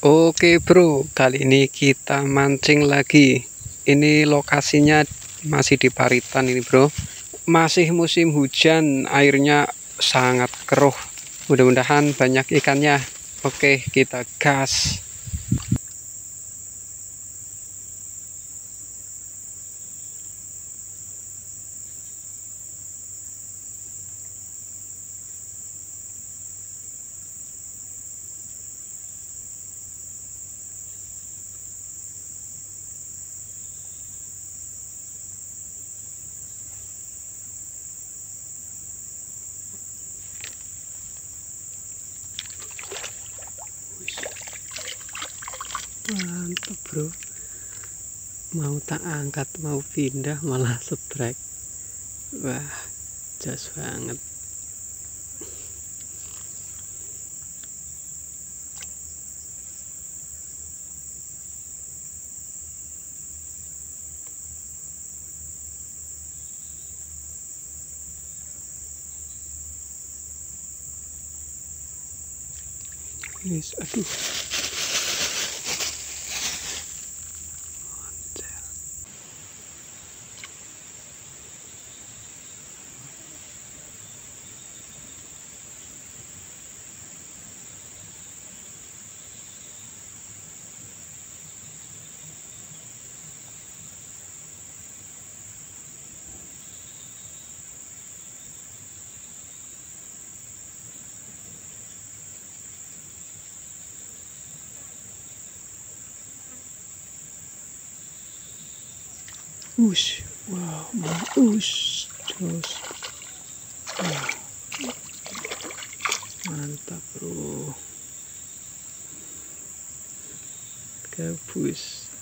Oke bro, kali ini kita mancing lagi. Ini lokasinya masih di Paritan ini bro. Masih musim hujan, airnya sangat keruh. Mudah-mudahan banyak ikannya. Oke, kita gas. Mantap bro. Mau tak angkat, mau pindah malah setrek. Wah, jas banget. Yes, aduh. Ush, wow, ush, terus, wah, mantap bro, gabus.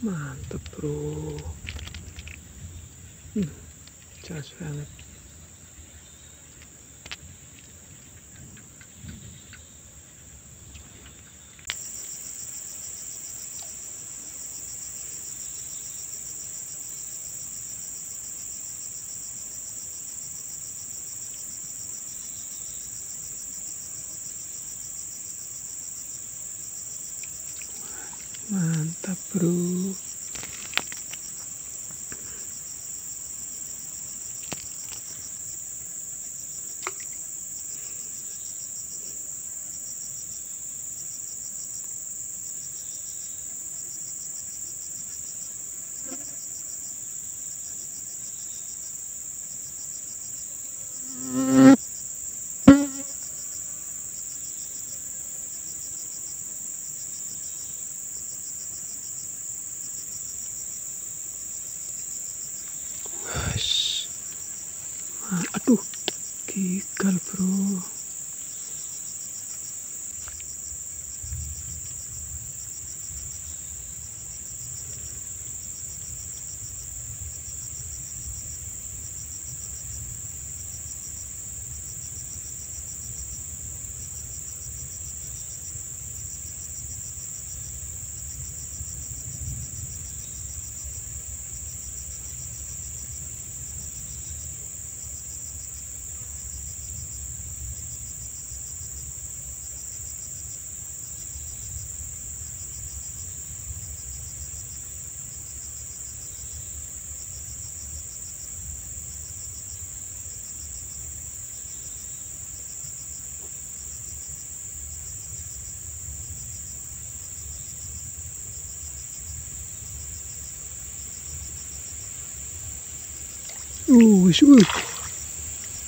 Mantap bro. Jas banget. Mantap bro. Aduh, gigal bro. Us,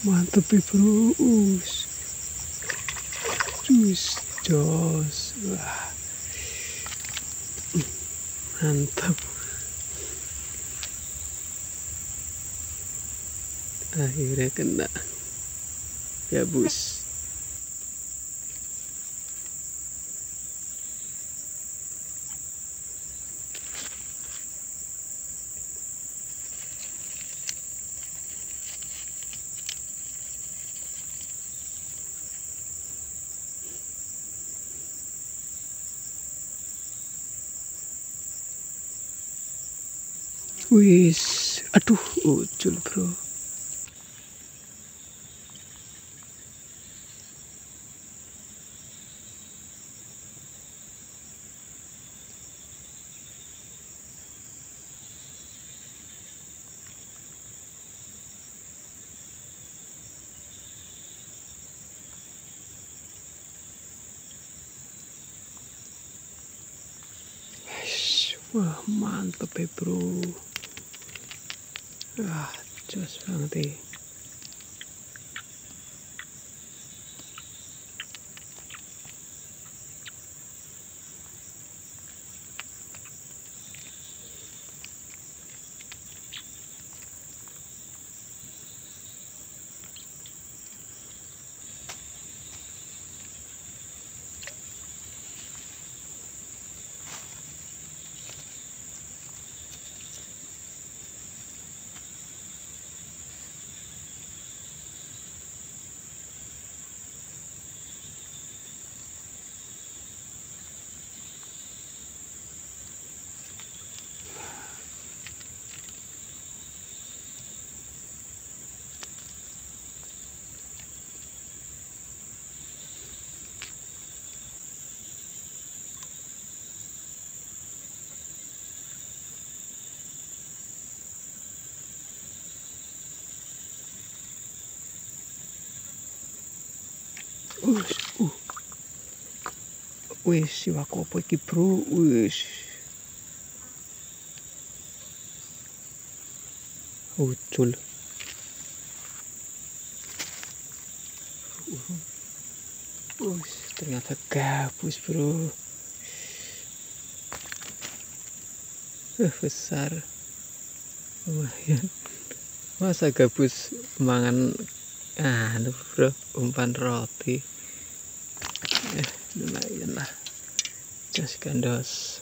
mantep ya bro. Jos, wah, mantap. Akhirnya kena gabus. Wis, aduh, ucul bro. Wah, mantep ya bro. Wah, jos banget ya. Wis, siwak apa iki bro? Wis. Ucul. Wis, ternyata gabus bro. Besar. Lumayan. Masa gabus mangan bro, umpan roti. Lumayan lah. Just gandos.